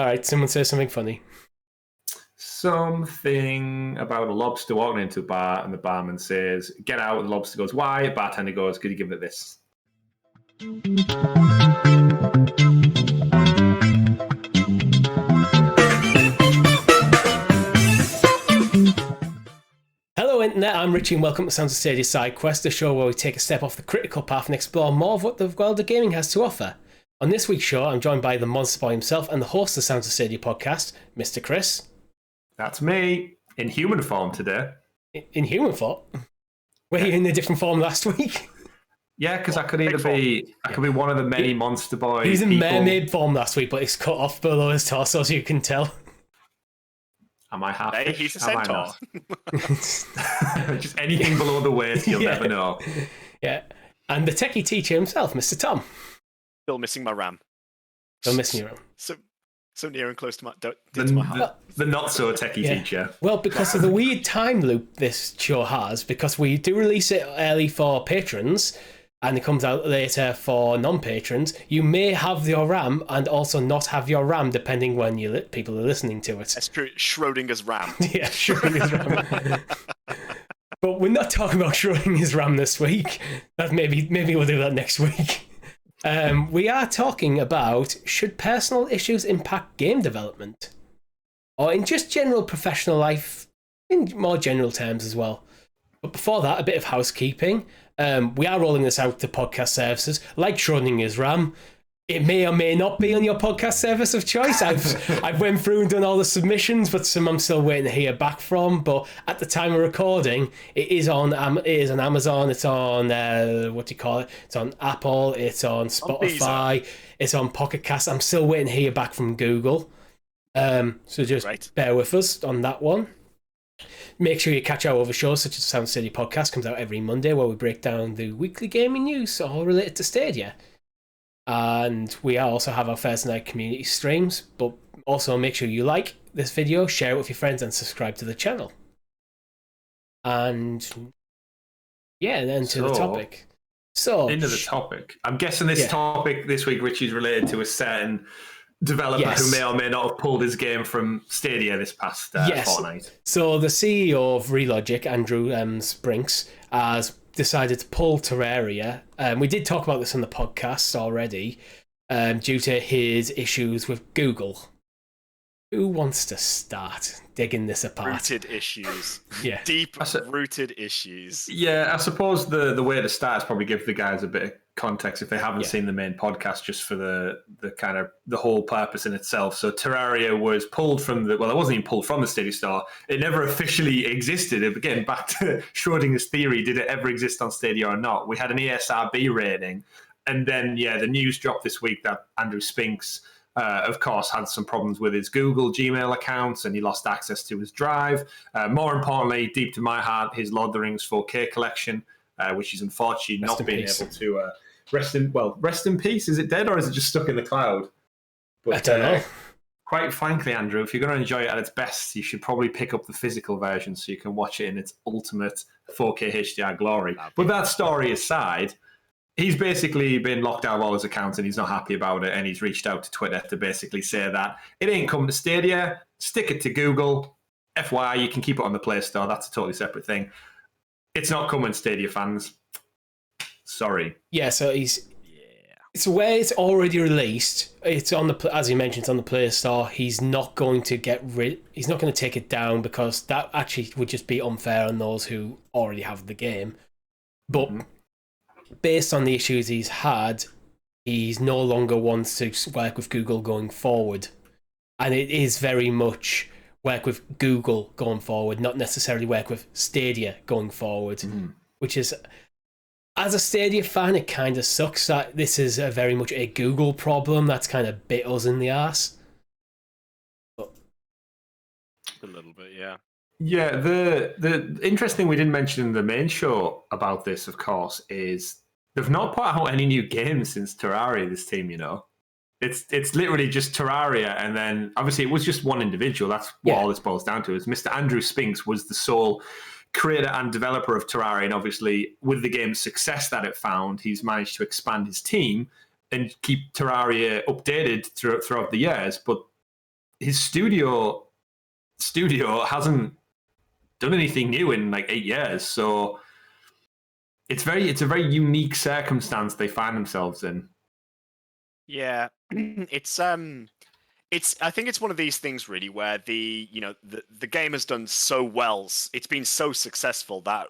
All right, someone says something funny. Something about a lobster walking into a bar, and the barman says, "Get out." The lobster goes, "Why?" Bartender goes, "Could you give it this?" Hello, Internet. I'm Richie, and welcome to Sounds of Stadia SideQuest, the show where we take a step off the critical path and explore more of what the world of gaming has to offer. On this week's show, I'm joined by the Monster Boy himself and the host of the Sounds of Stadia podcast, Mr. Chris. That's me in human form today. In human form? Were you in a different form last week? Yeah, because I could be one of the many Monster Boy. He was in mermaid form last week, but it's cut off below his torso, so you can tell. Am I half? Hey, he's a centaur. Just anything below the waist, you'll never know. Yeah, and the techie teacher himself, Mr. Tom. Still missing my RAM. Still missing your RAM. So near and close to my heart. The not so techie teacher. Well, because of the weird time loop this show has, because we do release it early for patrons, and it comes out later for non-patrons, you may have your RAM and also not have your RAM depending when people are listening to it. That's true. Schrodinger's RAM. Yeah, Schrodinger's RAM. But we're not talking about Schrodinger's RAM this week. Maybe we'll do that next week. We are talking about, should personal issues impact game development? Or in just general professional life, in more general terms as well. But before that, a bit of housekeeping. We are rolling this out to podcast services, like Schrodinger's RAM. It may or may not be on your podcast service of choice. I've went through and done all the submissions, but some I'm still waiting to hear back from. But at the time of recording, it is on Amazon. It's on It's on Apple. It's on Spotify. It's on Pocket Cast. I'm still waiting to hear back from Google. So just bear with us on that one. Make sure you catch our other shows, such as the Sound Stadia podcast, comes out every Monday, where we break down the weekly gaming news, all related to Stadia. And we also have our Thursday night community streams, but also make sure you like this video, share it with your friends, and subscribe to the channel. And yeah, then to the topic. Into the topic. I'm guessing this topic this week, Richie's related to a certain developer who may or may not have pulled his game from Stadia this past fortnight. So the CEO of Relogic, Andrew Sprinks, has decided to pull Terraria. We did talk about this on the podcast already, due to his issues with Google. Who wants to start digging this apart? Rooted issues. Yeah. Deep-rooted issues. Yeah, I suppose the way to start is probably give the guys a bit of context if they haven't seen the main podcast, just for the kind of the whole purpose in itself. So Terraria was pulled from it wasn't even pulled from the Stadia store. It never officially existed. Again, back to Schrodinger's theory, did it ever exist on Stadia or not? We had an ESRB rating, and then the news dropped this week that Andrew Spinks, of course, had some problems with his Google Gmail accounts, and he lost access to his drive. More importantly, deep to my heart, his Lord of the Rings 4K collection, which is unfortunately not being able to rest in peace. Is it dead, or is it just stuck in the cloud? But, I don't know. Quite frankly, Andrew, if you're going to enjoy it at its best, you should probably pick up the physical version so you can watch it in its ultimate 4K HDR glory. But that story aside, he's basically been locked out of all his accounts, and he's not happy about it, and he's reached out to Twitter to basically say that it ain't coming to Stadia, stick it to Google. FYI, you can keep it on the Play Store. That's a totally separate thing. It's not coming, Stadia fans. Sorry. Yeah, so it's where it's already released. It's on as you mentioned, it's on the Play Store. He's not going to he's not going to take it down, because that actually would just be unfair on those who already have the game. But based on the issues he's had, he's no longer wants to work with Google going forward. And it is very much work with Google going forward, not necessarily work with Stadia going forward, which is, as a Stadia fan, it kind of sucks that this is very much a Google problem that's kind of bit us in the arse. But a little bit, yeah. Yeah, the interesting we didn't mention in the main show about this, of course, is they've not put out any new games since Terraria, this team, It's literally just Terraria, and then obviously it was just one individual. That's what all this boils down to. Is Mr. Andrew Spinks was the sole creator and developer of Terraria, and obviously with the game's success that it found, he's managed to expand his team and keep Terraria updated throughout the years. But his studio hasn't done anything new in like 8 years, so it's a very unique circumstance they find themselves in. Yeah, I think it's one of these things really where the game has done so well, it's been so successful that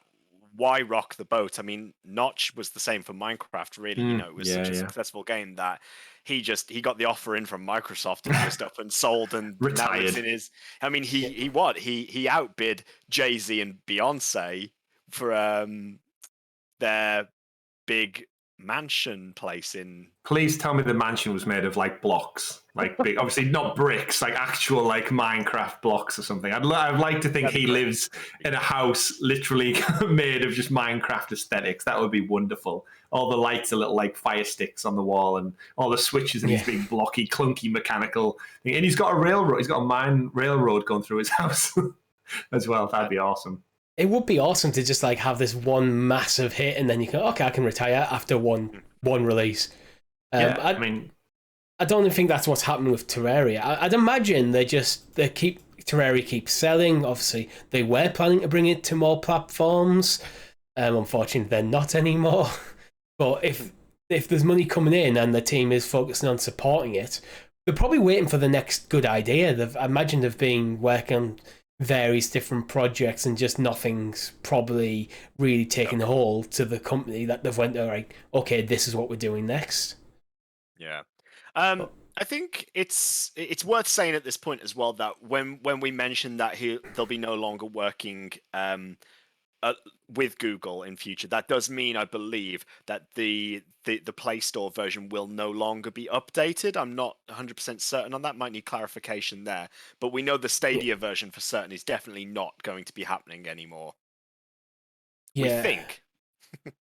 why rock the boat? I mean, Notch was the same for Minecraft, really. It was such a successful game that he got the offer in from Microsoft and just up and sold, and now it's in his. I mean, he outbid Jay-Z and Beyonce for their big mansion place in. Please tell me the mansion was made of like blocks, like big, obviously not bricks, like actual like Minecraft blocks or something. I'd like to think he lives in a house literally made of just Minecraft aesthetics. That would be wonderful. All the lights are little like fire sticks on the wall, and all the switches and these big blocky, clunky mechanical thing. And he's got a railroad. He's got a mine railroad going through his house as well. That'd be awesome. It would be awesome to just like have this one massive hit, and then you can I can retire after one release. I don't even think that's what's happening with Terraria. I'd imagine Terraria keeps selling. Obviously, they were planning to bring it to more platforms. Unfortunately, they're not anymore. But if there's money coming in and the team is focusing on supporting it, they're probably waiting for the next good idea. I imagine they've been working on various different projects and just nothing's probably really taken hold to the company that they've went to like, okay, this is what we're doing next. Yeah. I think it's worth saying at this point as well that when we mentioned that they'll be no longer working with Google in future, that does mean, I believe, that the Play Store version will no longer be updated. I'm not 100% certain on that. Might need clarification there. But we know the Stadia version for certain is definitely not going to be happening anymore. Yeah. We think.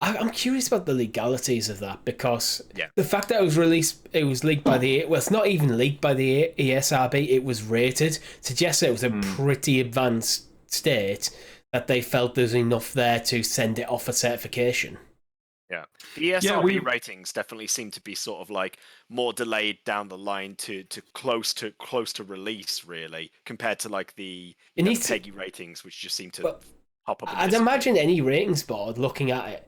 I'm curious about the legalities of that, because the fact that it was leaked by it's not even leaked by the ESRB, it was rated, suggests that it was a pretty advanced state that they felt there's enough there to send it off for certification. Yeah, the ESRB ratings definitely seem to be sort of like more delayed down the line to close to release, really, compared to like the PEGI ratings, which just seem to pop up. I'd imagine any ratings board looking at it,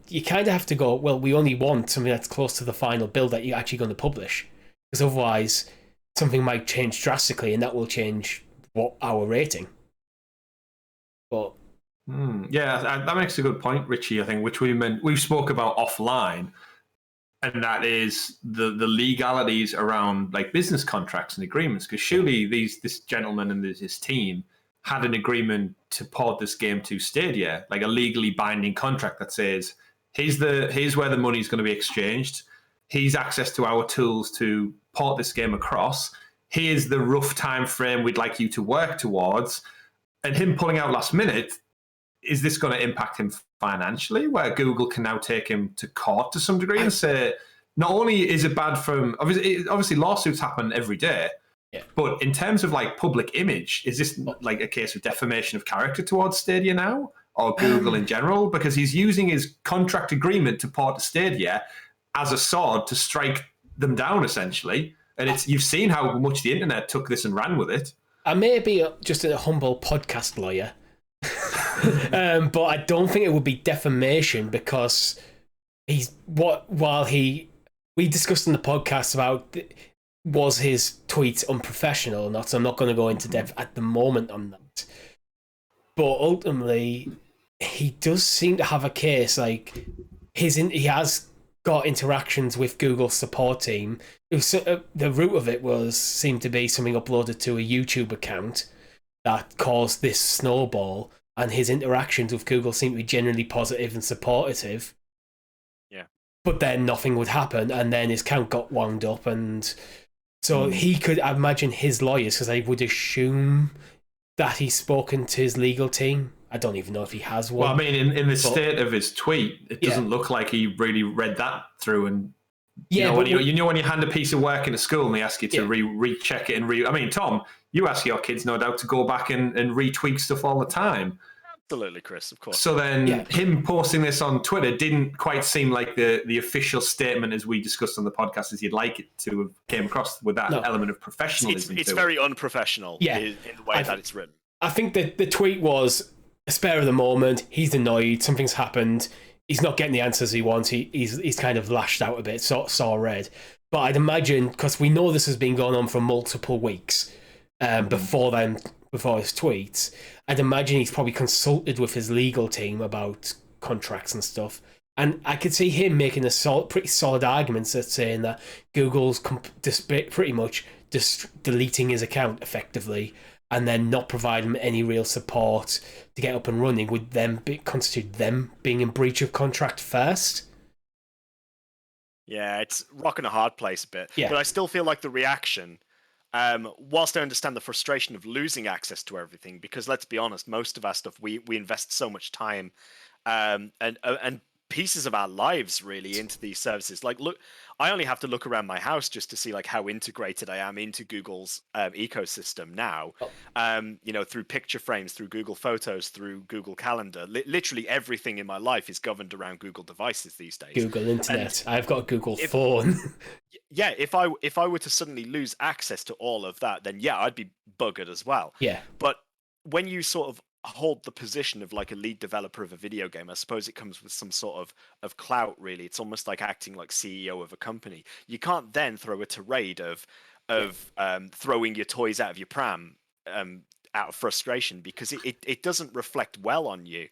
you kind of have to go, well, we only want something that's close to the final build that you're actually going to publish, because otherwise something might change drastically, and that will change our rating. But that makes a good point, Richie. I think which we've spoke about offline, and that is the legalities around like business contracts and agreements. Because surely this gentleman and his team had an agreement to port this game to Stadia, like a legally binding contract that says here's where the money is going to be exchanged. Here's access to our tools to port this game across. Here's the rough time frame we'd like you to work towards. And him pulling out last minute, is this going to impact him financially, where Google can now take him to court to some degree and say, not only is it bad from, obviously lawsuits happen every day, but in terms of like public image, is this like a case of defamation of character towards Stadia now, or Google in general? Because he's using his contract agreement to port to Stadia as a sword to strike them down, essentially. And you've seen how much the internet took this and ran with it. I may be just a humble podcast lawyer, but I don't think it would be defamation, because we discussed in the podcast about was his tweet unprofessional or not, so I'm not going to go into depth at the moment on that. But ultimately, he does seem to have a case, like he has got interactions with Google's support team. The root of it seemed to be something uploaded to a YouTube account that caused this snowball, and his interactions with Google seemed to be generally positive and supportive. Yeah. But then nothing would happen, and then his account got wound up, and so he could, I imagine his lawyers, because I would assume that he's spoken to his legal team. I don't even know if he has one. Well, I mean, in the state of his tweet, it doesn't look like he really read that through. And when you hand a piece of work in a school and they ask you to recheck it I mean, Tom, you ask your kids, no doubt, to go back and retweak stuff all the time. Absolutely, Chris, of course. So then him posting this on Twitter didn't quite seem like the official statement as we discussed on the podcast as you'd like it to have came across with that element of professionalism. It's very unprofessional in the way that it's written. I think that the tweet was a spare of the moment. He's annoyed. Something's happened. He's not getting the answers he wants. He's kind of lashed out a bit, saw red. But I'd imagine, because we know this has been going on for multiple weeks before his tweets, I'd imagine he's probably consulted with his legal team about contracts and stuff. And I could see him making pretty solid arguments that saying that Google's pretty much just deleting his account effectively and then not providing him any real support to get up and running would then constitute them being in breach of contract first. Yeah, it's rocking a hard place a bit. Yeah. But I still feel like the reaction, whilst I understand the frustration of losing access to everything, because let's be honest, most of our stuff, we invest so much time and pieces of our lives really into these services. Like, look, I only have to look around my house just to see like how integrated I am into Google's ecosystem now. Through picture frames, through Google Photos, through Google Calendar. Literally everything in my life is governed around Google devices these days. Google Internet. I've got a Google phone. Yeah, if I were to suddenly lose access to all of that, then yeah, I'd be buggered as well. Yeah. But when you sort of hold the position of like a lead developer of a video game, I suppose it comes with some sort of clout, really. It's almost like acting like CEO of a company. You can't then throw a tirade of throwing your toys out of your pram out of frustration, because it doesn't reflect well on you.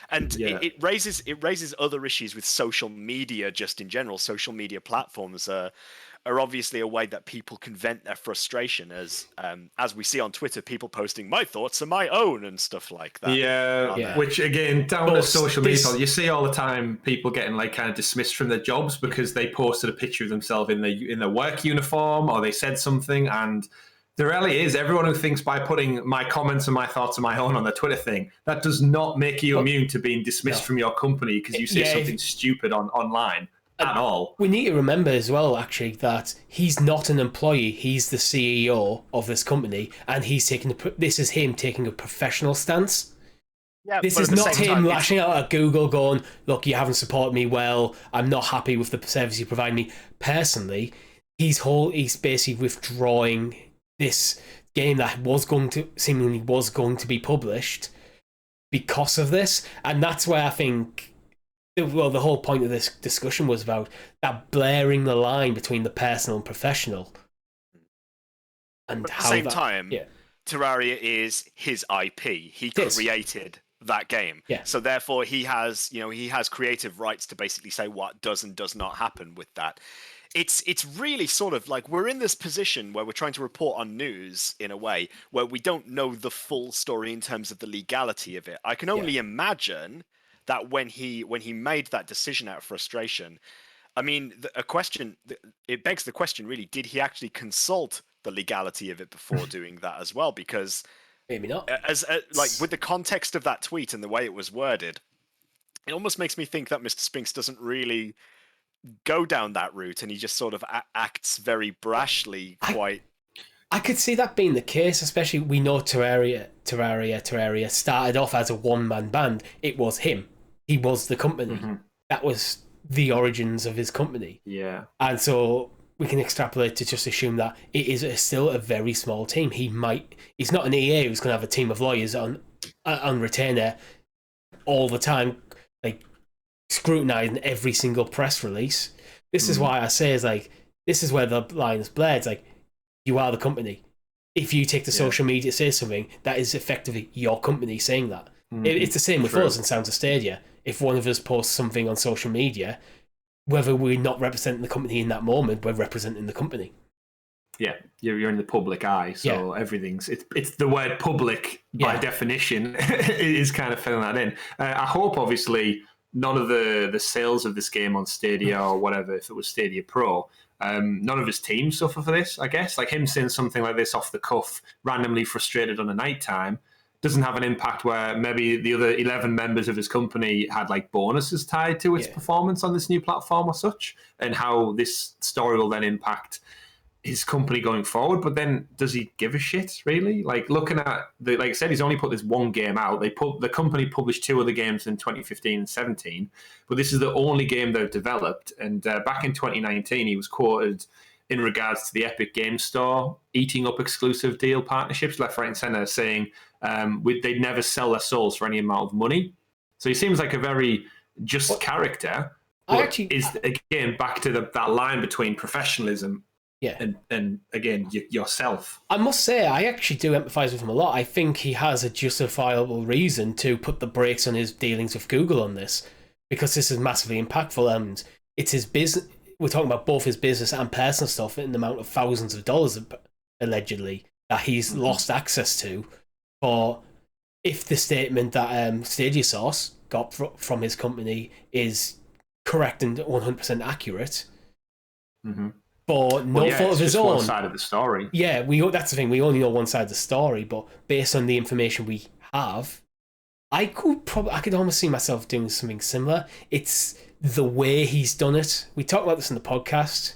And it raises other issues with social media just in general. Social media platforms are obviously a way that people can vent their frustration, as we see on Twitter, people posting "my thoughts are my own" and stuff like that. Yeah. Which again, down to social media, you see all the time people getting like kind of dismissed from their jobs because they posted a picture of themselves in their work uniform, or they said something. And the reality is, everyone who thinks by putting "my comments and my thoughts are my own" on the Twitter thing, that does not make you immune to being dismissed from your company because you say something stupid online. At all. We need to remember as well, actually, that he's not an employee. He's the CEO of this company, and this is him taking a professional stance. Yeah, this is not him lashing out at Google going, "Look, you haven't supported me well. I'm not happy with the service you provide me." Personally, he's basically withdrawing this game that seemingly was going to be published because of this, and that's where I think. Well, the whole point of this discussion was about that blurring the line between the personal and professional. And but at the same time, Terraria is his IP. He created that game. Yeah. So therefore he has creative rights to basically say what does and does not happen with that. It's really sort of like we're in this position where we're trying to report on news in a way where we don't know the full story in terms of the legality of it. I can only imagine that when he made that decision out of frustration, I mean, it begs the question, really, did he actually consult the legality of it before doing that as well? Because maybe not. Like with the context of that tweet and the way it was worded, it almost makes me think that Mr. Spinks doesn't really go down that route, and he just sort of acts very brashly. I could see that being the case, especially we know Terraria started off as a one-man band. It was him. He was the company. Mm-hmm. That was the origins of his company. Yeah. And so we can extrapolate to just assume that it is still a very small team. He's not an EA who's going to have a team of lawyers on retainer all the time, like scrutinizing every single press release. This is why I say this is where the line is blurred. It's like, you are the company. If you take the social media to say something, that is effectively your company saying that. It's the same with us in Sounds of Stadia. If one of us posts something on social media, whether we're not representing the company in that moment, we're representing the company. Yeah, you're in the public eye, so everything's... It's the word public, by definition, is kind of filling that in. I hope, obviously, none of the sales of this game on Stadia or whatever, if it was Stadia Pro... none of his team suffer for this, I guess. Like him saying something like this off the cuff, randomly frustrated on a night time, doesn't have an impact where maybe the other 11 members of his company had like bonuses tied to its performance on this new platform or such, and how this story will then impact his company going forward. But then, does he give a shit really? Like looking at like I said, he's only put this one game out. The company published 2 other games in 2015 and 17, but this is the only game they've developed. And back in 2019, he was quoted in regards to the Epic Game Store eating up exclusive deal partnerships left, right, and center, saying they'd never sell their souls for any amount of money. So he seems like a very just character. Is again back to that line between professionalism and again yourself. I must say, I actually do empathise with him a lot. I think he has a justifiable reason to put the brakes on his dealings with Google on this, because this is massively impactful, and it's his business. We're talking about both his business and personal stuff in the amount of thousands of dollars allegedly that he's lost access to. For if the statement that Stadia SOS got from his company is correct and 100% accurate, but no fault of his own. One side of the story. Yeah, that's the thing. We only know one side of the story, but based on the information we have, I could almost see myself doing something similar. It's the way he's done it. We talked about this in the podcast.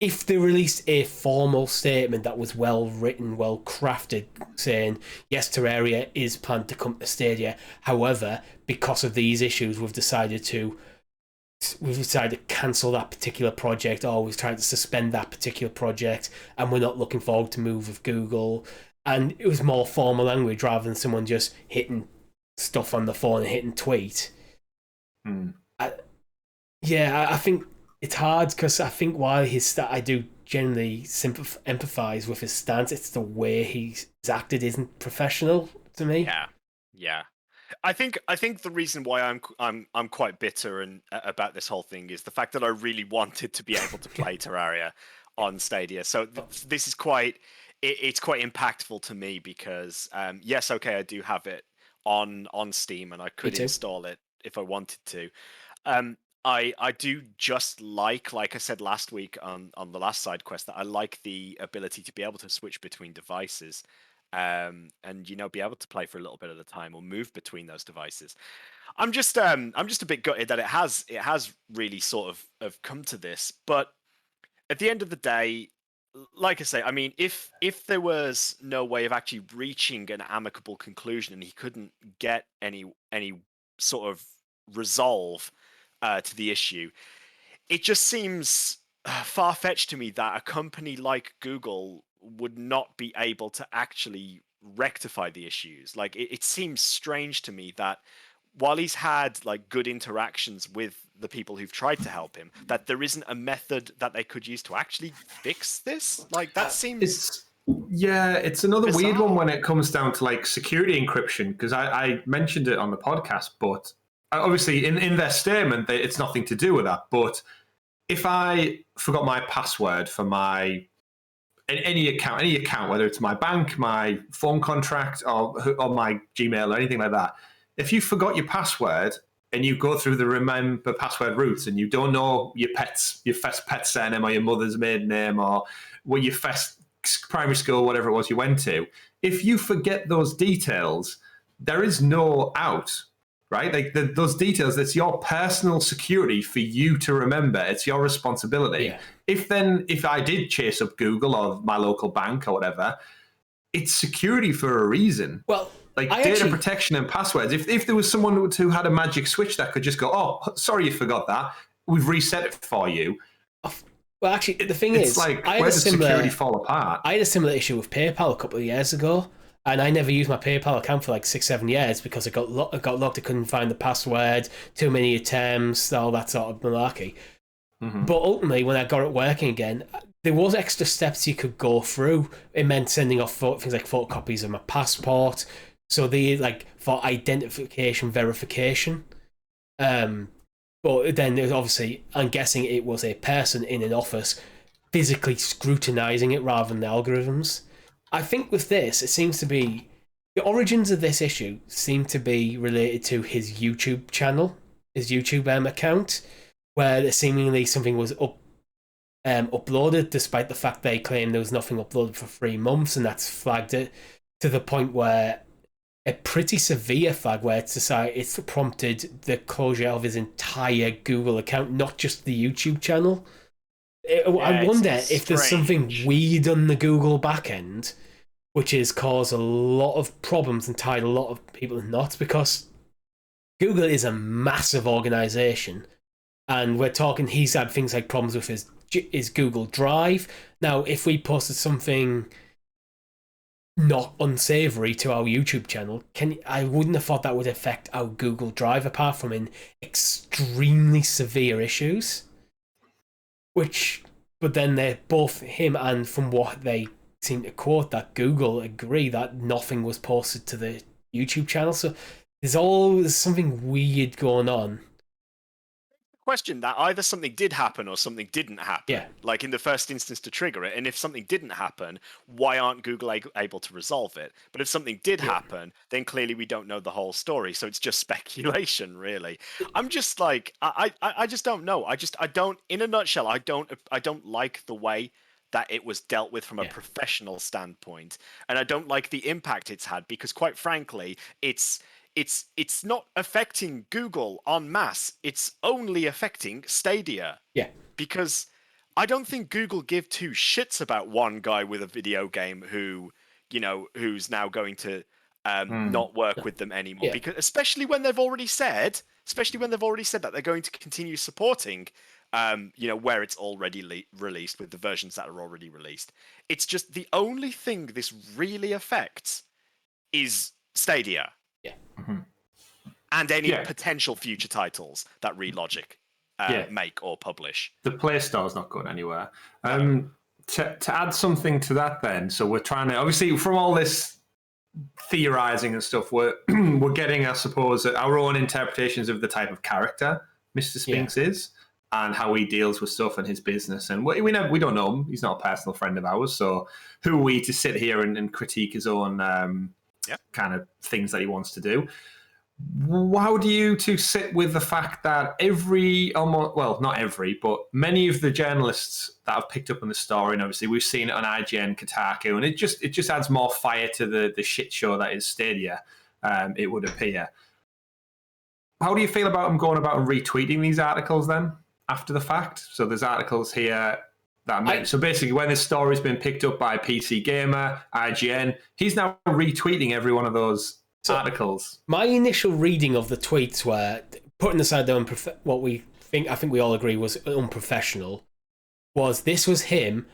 If they released a formal statement that was well written, well crafted, saying yes, Terraria is planned to come to Stadia. However, because of these issues, we've decided to cancel that particular project, or we've tried to suspend that particular project, and we're not looking forward to move with Google. And it was more formal language rather than someone just hitting stuff on the phone and hitting tweet. I think it's hard because I think while I do generally empathise with his stance, it's the way he's acted isn't professional to me. Yeah. I think the reason why I'm quite bitter and about this whole thing is the fact that I really wanted to be able to play Terraria on Stadia. So this is quite impactful to me because yes, okay, I do have it on Steam and I could install it if I wanted to. I do just like I said last week on the last SideQuest, that I like the ability to be able to switch between devices, and be able to play for a little bit at a time or move between those devices. I'm just a bit gutted that it has really sort of come to this, but at the end of the day, like I say, I mean, if there was no way of actually reaching an amicable conclusion and he couldn't get any sort of resolve to the issue, it just seems far-fetched to me that a company like Google would not be able to actually rectify the issues. Like it seems strange to me that while he's had good interactions with the people who've tried to help him, that there isn't a method that they could use to actually fix this. That seems it's another bizarre. Weird one when it comes down to security encryption, because I mentioned it on the podcast, but obviously in their statement it's nothing to do with that. But if I forgot my password for any account, whether it's my bank, my phone contract, or my Gmail or anything like that, if you forgot your password and you go through the remember password routes and you don't know your first pet surname or your mother's maiden name or what your first primary school, whatever it was you went to, if you forget those details, there is no out, right? Those details, it's your personal security for you to remember. It's your responsibility. Yeah. If I did chase up Google or my local bank or whatever, it's security for a reason. Well, data protection and passwords. If there was someone who had a magic switch that could just go, oh, sorry you forgot that, we've reset it for you. Well, actually, the thing is, where does security fall apart? I had a similar issue with PayPal a couple of years ago, and I never used my PayPal account for 6-7 years because it got locked. I couldn't find the password, too many attempts, all that sort of malarkey. Mm-hmm. But ultimately, when I got it working again, there was extra steps you could go through. It meant sending off things like photocopies of my passport, so for identification verification. But then there's obviously, I'm guessing it was a person in an office physically scrutinizing it rather than the algorithms. I think with this, it seems to be the origins of this issue seem to be related to his YouTube channel, his YouTube account, where seemingly something was uploaded, despite the fact they claim there was nothing uploaded for 3 months, and that's flagged it to the point where a pretty severe flag where it's prompted the closure of his entire Google account, not just the YouTube channel. I wonder it's if there's something strange. weird on the Google backend which has caused a lot of problems and tied a lot of people in knots, because Google is a massive organization, and we're talking he's had things like problems with his Google Drive. Now, if we posted something not unsavory to our YouTube channel, I wouldn't have thought that would affect our Google Drive, apart from in extremely severe issues. But then they're both, him and from what they seem to quote, that Google agree that nothing was posted to the YouTube channel. So there's something weird going on. Question that either something did happen or something didn't happen. Yeah. Like in the first instance to trigger it. And if something didn't happen, why aren't Google able to resolve it? But if something did happen, then clearly we don't know the whole story. So it's just speculation, really. I'm just like, I just don't know. I don't, in a nutshell, I don't like the way that it was dealt with from a professional standpoint. And I don't like the impact it's had, because quite frankly, it's not affecting Google en masse. It's only affecting Stadia. Yeah. Because I don't think Google give two shits about one guy with a video game who's now going to not work with them anymore. Yeah. Because especially when they've already said that they're going to continue supporting where it's already released, with the versions that are already released. It's just the only thing this really affects is Stadia. Yeah. Mm-hmm. And any potential future titles that Relogic make or publish. The Play Store's not going anywhere. To add something to that then, so we're trying to, obviously from all this theorizing and stuff, we're getting, I suppose, our own interpretations of the type of character Mr. Spinks is, and how he deals with stuff and his business. And we don't know him. He's not a personal friend of ours, so who are we to sit here and critique his own kind of things that he wants to do? How do you two sit with the fact that not every, but many of the journalists that have picked up on the story, and obviously we've seen it on IGN, Kotaku, and it just adds more fire to the shit show that is Stadia, it would appear. How do you feel about them going about and retweeting these articles then after the fact? So there's articles here so basically when this story's been picked up by PC Gamer, IGN, he's now retweeting every one of those articles. My initial reading of the tweets were, putting aside what I think we all agree was unprofessional, was him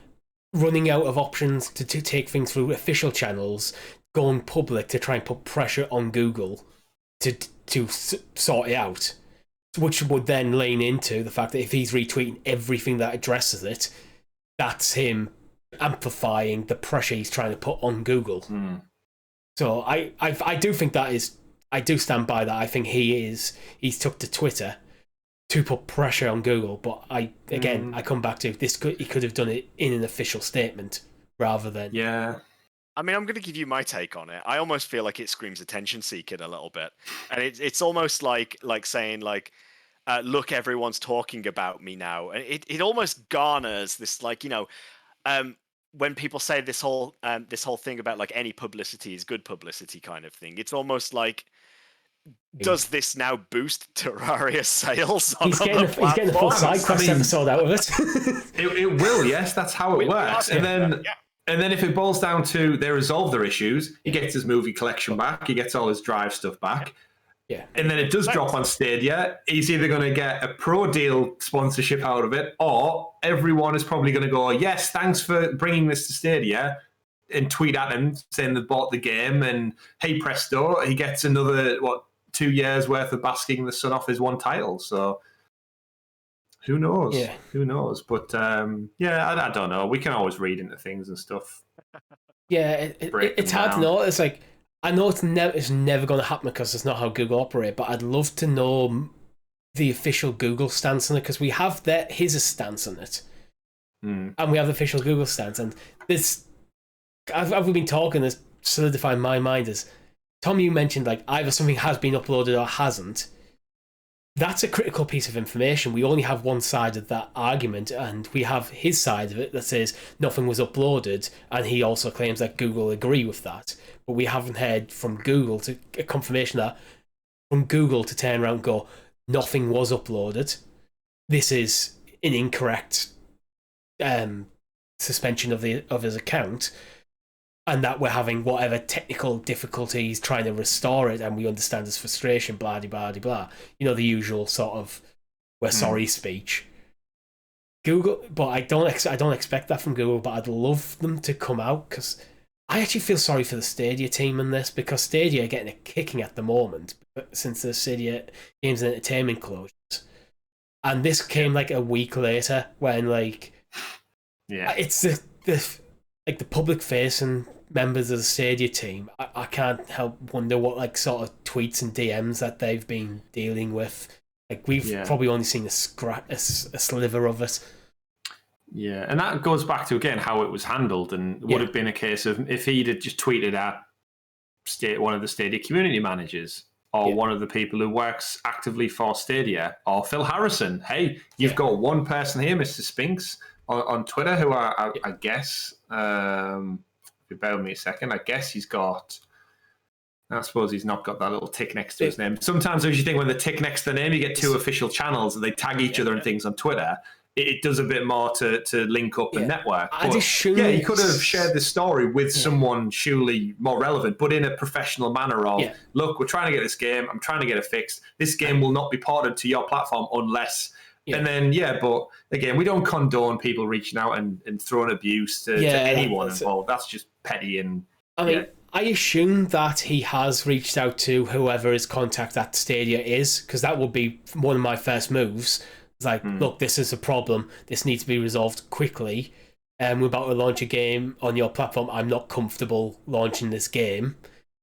running out of options to take things through official channels, going public to try and put pressure on Google to sort it out, which would then lean into the fact that if he's retweeting everything that addresses it, that's him amplifying the pressure he's trying to put on Google. So I do think I do stand by that. I think he's took to Twitter to put pressure on Google, but I come back to he could have done it in an official statement rather than I mean, I'm going to give you my take on it. I almost feel like it screams attention seeking a little bit, and it's almost like saying like, look, everyone's talking about me now. And it almost garners this, like, when people say this whole thing about like any publicity is good publicity kind of thing, it's almost like, does this now boost Terraria sales on he's getting a full SideQuest episode out of it. It will, yes, that's how it works. And then if it boils down to they resolve their issues, he gets his movie collection back, he gets all his Drive stuff back. Yeah. And then it does drop on Stadia. He's either going to get a pro deal sponsorship out of it, or everyone is probably going to go, yes, thanks for bringing this to Stadia, and tweet at him saying they bought the game, and hey presto, he gets another 2 years worth of basking the sun off his one title. So who knows? Yeah. Who knows? But I don't know. We can always read into things and stuff. Yeah, it's hard to know. It's like, I know it's never going to happen because it's not how Google operate, but I'd love to know the official Google stance on it, because we have his stance on it, and we have the official Google stance. And this, I've been talking, this solidifying my mind is, Tom, you mentioned like either something has been uploaded or hasn't. That's a critical piece of information. We only have one side of that argument, and we have his side of it that says nothing was uploaded, and he also claims that Google agree with that. But we haven't heard from Google to a confirmation that from Google to turn around and go, nothing was uploaded. This is an incorrect suspension of his account, and that we're having whatever technical difficulties trying to restore it, and we understand his frustration, blah blah blah blah. You know, the usual sort of "we're sorry" speech. Google, but I don't expect that from Google. But I'd love them to come out, because I actually feel sorry for the Stadia team in this, because Stadia are getting a kicking at the moment since the Stadia Games and Entertainment closures, and this came like a week later when it's the public facing members of the Stadia team. I can't help wonder what sort of tweets and DMs that they've been dealing with. Like, we've probably only seen a sliver of it. Yeah, and that goes back to, again, how it was handled, and would have been a case of if he'd have just tweeted at one of the Stadia community managers, or one of the people who works actively for Stadia, or Phil Harrison. Hey, you've got one person here, Mr. Spinks, on Twitter, who I guess, if you bear with me a second, I guess he's got... I suppose he's not got that little tick next to his name. Sometimes, as you think, when the tick next to the name, you get two official channels and they tag each other and things on Twitter. It does a bit more to link up and network. But, he could have shared this story with someone surely more relevant, but in a professional manner of, look, we're trying to get this game. I'm trying to get it fixed. This game will not be ported to your platform unless... And then, but again, we don't condone people reaching out and throwing abuse to anyone involved. That's just petty and... I mean, I assume that he has reached out to whoever his contact at Stadia is, because that would be one of my first moves. It's like, look, this is a problem. This needs to be resolved quickly. We're about to launch a game on your platform. I'm not comfortable launching this game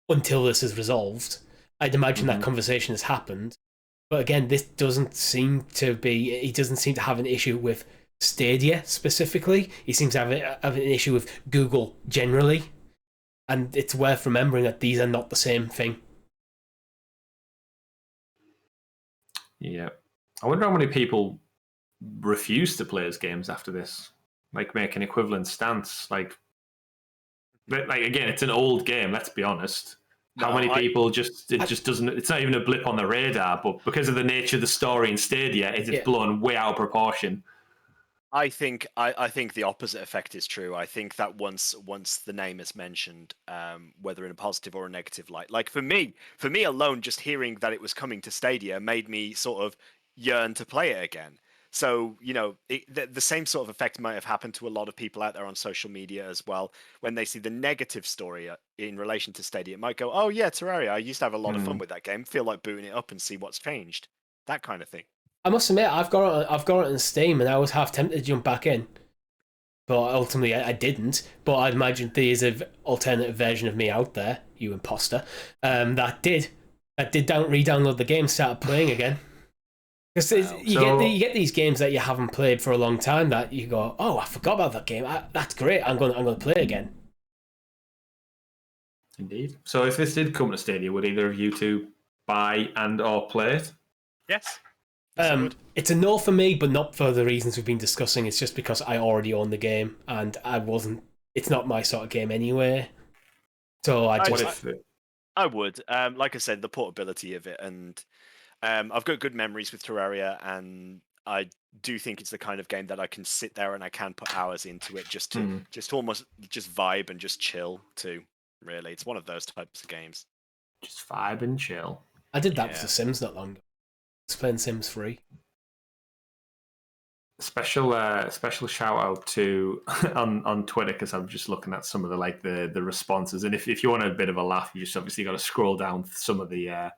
until this is resolved. I'd imagine that conversation has happened. But again, this doesn't seem to be... He doesn't seem to have an issue with Stadia specifically. He seems to have an issue with Google generally. And it's worth remembering that these are not the same thing. Yeah. I wonder how many people refuse to play his games after this. Like, make an equivalent stance. Like again, it's an old game, let's be honest. How many people just doesn't... It's not even a blip on the radar, but because of the nature of the story in Stadia, it is blown way out of proportion. I think the opposite effect is true. I think that once the name is mentioned, whether in a positive or a negative light, like for me alone, just hearing that it was coming to Stadia made me sort of yearn to play it again. So, the same sort of effect might have happened to a lot of people out there on social media as well. When they see the negative story in relation to Stadia, it might go, oh yeah, Terraria, I used to have a lot of fun with that game. Feel like booting it up and see what's changed. That kind of thing. I must admit, I've got it on Steam, and I was half tempted to jump back in, but ultimately I didn't. But I imagine there's an alternative version of me out there, you imposter, that did re-download the game, started playing again. Because you get these games that you haven't played for a long time that you go, oh, I forgot about that game. That's great. I'm going to play again. Indeed. So if this did come to Stadia, would either of you two buy and or play it? Yes. It's a no for me, but not for the reasons we've been discussing. It's just because I already own the game, and it's not my sort of game anyway. So I would. Like I said, the portability of it, and I've got good memories with Terraria, and I do think it's the kind of game that I can sit there and I can put hours into it just to almost just vibe and just chill too. Really, it's one of those types of games. Just vibe and chill. I did that with The Sims not long ago. Playing Sims 3. Special shout out to on Twitter, because I'm just looking at some of the responses, and if you want a bit of a laugh, you just obviously got to scroll down some of the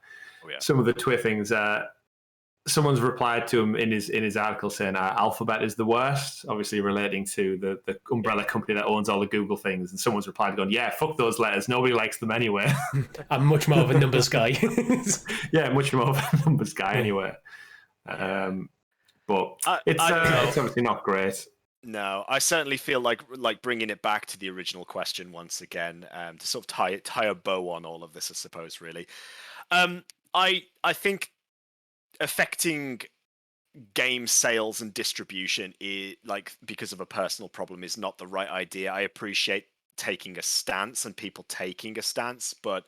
Twitter things. Someone's replied to him in his article saying Alphabet is the worst, obviously relating to the umbrella company that owns all the Google things, and someone's replied going, yeah, fuck those letters, nobody likes them anyway. I'm much more of a numbers guy. Yeah, much more of a numbers guy anyway. But it's obviously not great. No, I certainly feel like bringing it back to the original question once again, to sort of tie a bow on all of this, I suppose, really. I think affecting game sales and distribution because of a personal problem is not the right idea. I appreciate taking a stance and people taking a stance, but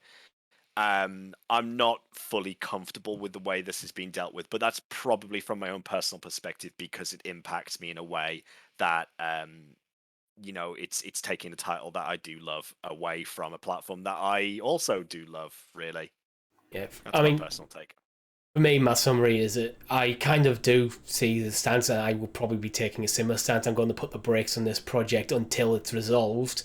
I'm not fully comfortable with the way this is being dealt with. But that's probably from my own personal perspective, because it impacts me in a way that it's taking a title that I do love away from a platform that I also do love. Really, Yeah, that's my personal take. For me, my summary is that I kind of do see the stance, and I will probably be taking a similar stance. I'm going to put the brakes on this project until it's resolved.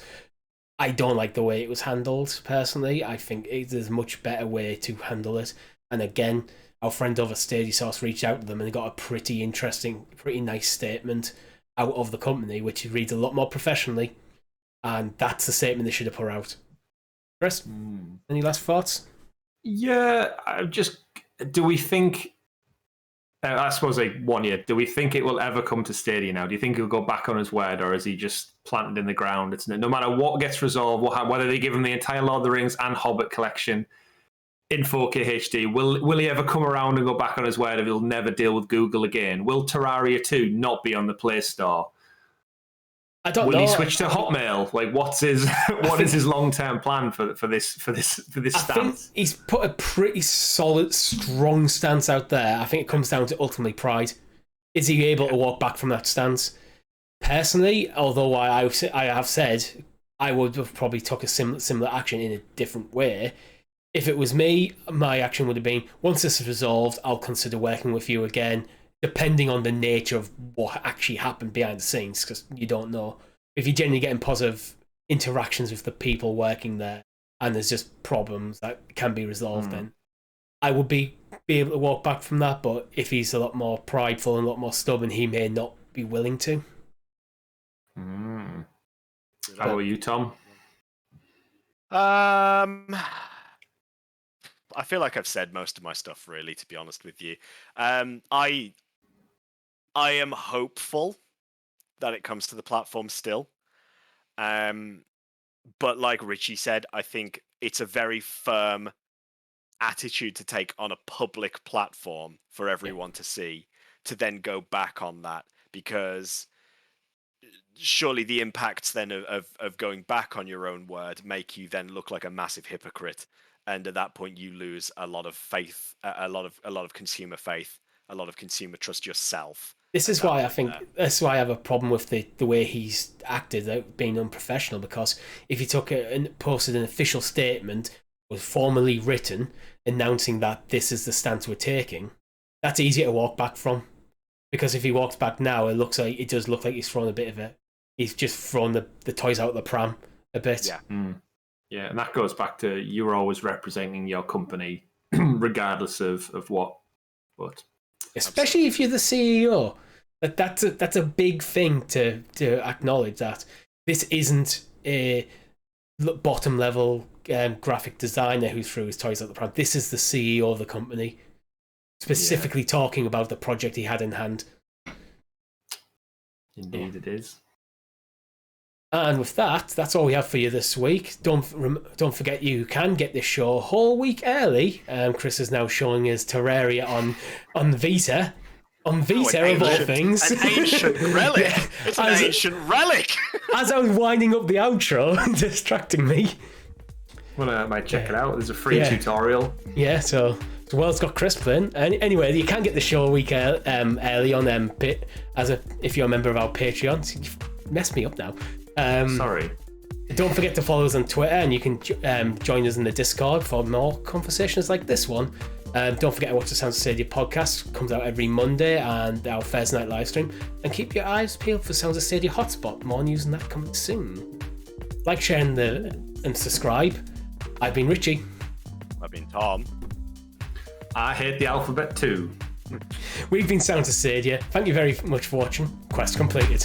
I don't like the way it was handled, personally. I think there's a much better way to handle it. And again, our friend over Stadia SOS reached out to them and got a pretty interesting, pretty nice statement out of the company, which reads a lot more professionally. And that's the statement they should have put out. Chris, any last thoughts? Yeah, do we think, I suppose do we think it will ever come to Stadia now? Do you think he'll go back on his word, or is he just planted in the ground? It's no matter what gets resolved, whether they give him the entire Lord of the Rings and Hobbit collection in 4K HD, will he ever come around and go back on his word if he'll never deal with Google again? Will Terraria 2 not be on the Play Store? I don't know. Will he switch to Hotmail? Like, what is his long-term plan for this stance? I think he's put a pretty solid, strong stance out there. I think it comes down to ultimately pride. Is he able to walk back from that stance? Personally, although I have said I would have probably took a similar action in a different way. If it was me, my action would have been, once this is resolved, I'll consider working with you again, depending on the nature of what actually happened behind the scenes, because you don't know. If you're generally getting positive interactions with the people working there, and there's just problems that can be resolved, then I would be able to walk back from that. But if he's a lot more prideful and a lot more stubborn, he may not be willing to. How about you, Tom? I feel like I've said most of my stuff, really, to be honest with you. I am hopeful that it comes to the platform still. But like Richie said, I think it's a very firm attitude to take on a public platform for everyone to see, to then go back on that, because surely the impacts then of going back on your own word make you then look like a massive hypocrite. And at that point, you lose a lot of faith, a lot of consumer faith, a lot of consumer trust yourself. This is why I think that's why I have a problem with the way he's acted, being unprofessional. Because if he took and posted an official statement, was formally written, announcing that this is the stance we're taking, that's easier to walk back from. Because if he walks back now, it does look like he's just thrown the toys out of the pram a bit. Yeah. Yeah, and that goes back to you're always representing your company, regardless of what. But especially if you're the CEO, that's a big thing to acknowledge, that this isn't a bottom level graphic designer who threw his toys out the pram. This is the CEO of the company, specifically talking about the project he had in hand. Indeed, it is. And with that, that's all we have for you this week. Don't forget you can get this show a whole week early. Chris is now showing us Terraria on Vita. On Vita, of all things. An ancient relic. It's an ancient relic. As I was winding up the outro, distracting me. Well, I might check it out. There's a free tutorial. Yeah, so the world's got crisp then. Anyway, you can get the show a week early on if you're a member of our Patreon. You messed me up now. Sorry. Don't forget to follow us on Twitter, and you can join us in the Discord for more conversations like this one. Don't forget to watch the Sounds of Stadia podcast. Comes out every Monday, and our Thursday night live stream. And keep your eyes peeled for Sounds of Stadia hotspot. More news on that coming soon. Like, share, and subscribe. I've been Richie. I've been Tom. I hate the alphabet too. We've been Sounds of Stadia. Thank you very much for watching. Quest completed.